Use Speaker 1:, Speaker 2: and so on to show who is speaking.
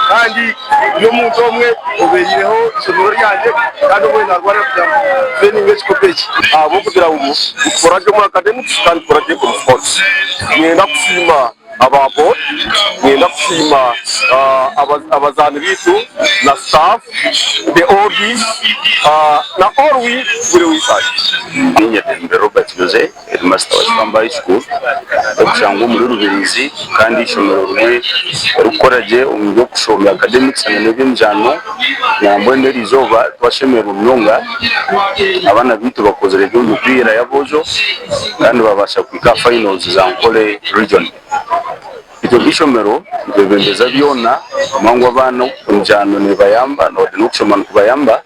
Speaker 1: kandi no muntu omwe uberireho isomero ryanjye kandi ubwo narwara kujya training scopechi abo kugira ngo ukoraje mu academics kandi ukoraje ku sports ngenda kushima ababo ngenda kushima abazana bitu na staff the oldies na all we will research
Speaker 2: Nyatende Robert Jose headmaster wa Spambay School okushanga muri Rubirizi kandi ishomero rumwe rukoraje umwe kushomya academics na n'eby'imjano nyambwende rizoba twashemera umyonga abana bitu bakoze revyo mupira ya bojo kandi babasha kwika finals za Nkole region. Ito bishomero bebembeza byona mangwa abana umjano ne bayamba no kushomana kubayamba